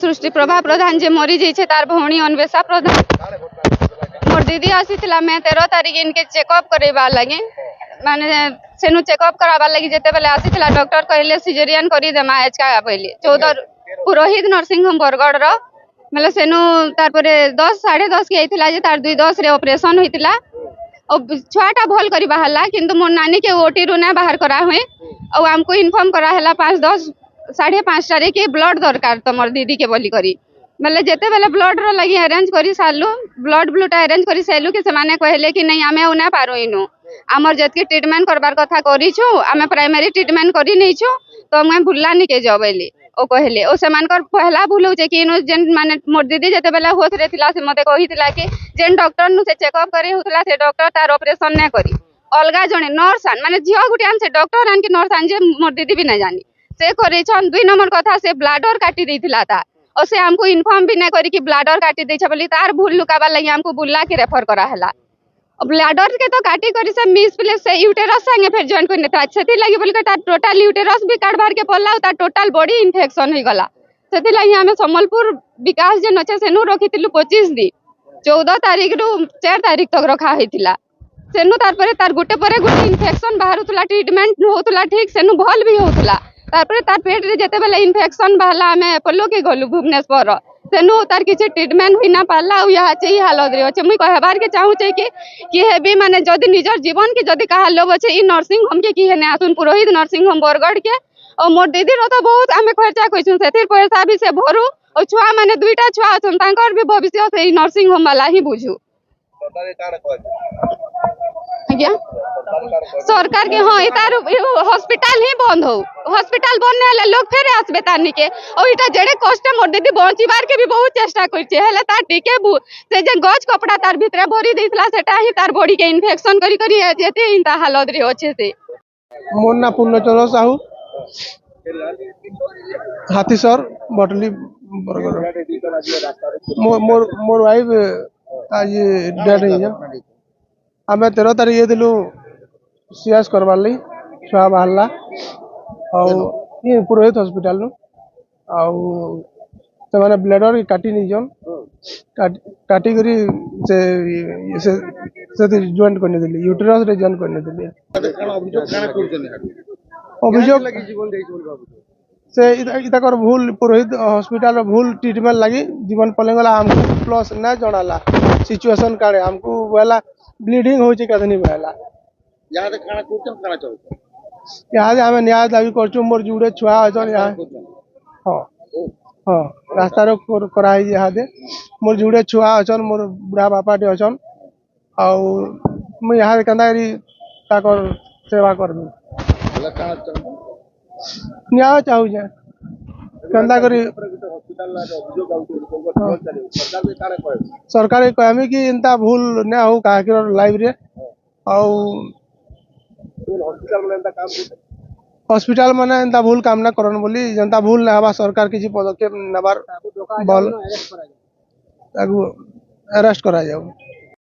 सृष्टि प्रभा प्रधान जे मरी जाइए तार भौणी अन्वेषा प्रधान मोर दीदी आसीला मैं 13 तारिख इनके चेकअप करवा लगे माने सेनु चेकअप करवा लगी जेते बेले आसीला डॉक्टर कहले सिजेरियन करी देमा एचका पहले 14 पुरोहित नर्सिंग होम बरगड़ रो मतलब सेनु तार परे 10 10:30 के आइथिला जे तार 2:10 रे ऑपरेशन होइतिला और छुआटा भल करी बाहरला किंतु मोर नानी के ओटी रो ना बाहर करा हुए और हमको इन्फॉर्म करा हला 5:10 5:30 रे के ब्लड दरकार तमर दीदी के बोली करी मतलब जेते बेले ब्लड रो लगी अरेंज करी सालू ब्लड ब्लूटा अरेंज करी सालू कि से माने कहले कि नहीं आमे उना पारो इनु आमर जतके ट्रीटमेंट करबार कथा करी छु आमे प्राइमरी ट्रीटमेंट करी नै छु तो मैं भुल्लानी के जबैली ओ कहले ओ सेमानकर पहला भूल हो कि इनु जेन माने मोर दीदी जेते बेले होत रेथिला से मते कहितिला कि जेन डॉक्टर नु से चेकअप करे होतला से डॉक्टर तार ऑपरेशन नै करी अलगा जने नर्स माने झियो गुटियान से डॉक्टर आन के नर्स आन जे मोर दीदी भी नै जानी से करे छन 2 नंबर कथा से ब्लडर काटी देथिला ता और से हमको इन्फॉर्म भी नहीं करी कि ब्लडर काटी दे बोली तार भूल लुकाबा लगी हमको बुल्ला के रेफर करा हला ब्लडर के तो काटी करी से मिस प्लेस से यूटेरस संगे फिर जॉइन करने था सेति लगी बोली के तार टोटल यूटेरस भी काट बाहर के पड़ला तार टोटल बॉडी इन्फेक्शन हो गला सेति लगी हमें सम्बलपुर विकास जे नचे सेनु रखितिलु 25 दिन 14 तारिख रु 4 तारिख तक रखा होइतिला सेनु तार परे तार गुटे परे गुटे इन्फेक्शन बाहरुतला ट्रीटमेंट होतला ठीक सेनु भल भी होतला तार पेट रे जेते बेले इन्फेक्शन बाहला हमें अपोलो के गलु भुवनेश्वर सेनु तार किछि ट्रीटमेंट हुई ना पाला या छै हालत रे अछि मुई कहबार के चाहू छै कि हेबी माने जदी निजर जीवन के जदी कहा लोग छै ई नर्सिंग होम के की हेने आसुन पुरोहित नर्सिंग होम बरगड़ के और मोर दीदी रो तो बहुत हमें खर्चा कइसु सेतिर पैसा भी से भरू और छुआ माने दुईटा छुआ अछन तांकर भी भविष्य से ई नर्सिंग होम वाला ही बुझू सरकार के हाँ इतार हॉस्पिटल ही बंद हो हॉस्पिटल बंद हेले लोग फेर आसबे तानी के और इटा जेडे कष्ट मोर दीदी बंचिबार के भी बहुत चेष्टा करछे हेले तार टिके से जे गज कपड़ा तार भितरे भरी देइतला सेटा ही तार बॉडी के इन्फेक्शन करी करी जेते इंता हालत रे होछे से मोर ना पूर्णचंद्र साहू हाथीसर बटली मोर मोर वाइफ आज डेड है आम 13 तारीख ये दिलु सीएस करवार ली छुआ बाहरला और ये पुरोहित हॉस्पिटल से मैंने ब्लेडर काटी नहीं काटी करी से जॉइन करने दिली यूटेरस रे जॉइन करने दिली अभियोग से इताकर भूल पुरोहित हॉस्पिटल भूल ट्रीटमेंट लगी जीवन पलंगला हमको प्लस ना जनाला सिचुएशन कारे हमको वाला ब्लीडिंग हो कदनी बहला यहाँ खाना खाना चलता यहाँ से हमें न्याय दाबी कर मोर जुड़े छुआ अचन यहाँ हाँ हाँ रास्ता रोक कराई यहाँ दे मोर जुड़े छुआ अचन मोर बुढ़ा बापा टे अचन और मुझे यहाँ केंदा ताकर सेवा करबी न्याय चाहू जे केंदा करी सरकार कहमी कि इनता भूल ना हो कहा लाइव रे हॉस्पिटल माने एंता भूल काम ना करन बोली जनता भूल ना हवा सरकार किसी पदक्षेप नबार बल अरेस्ट करा जाओ।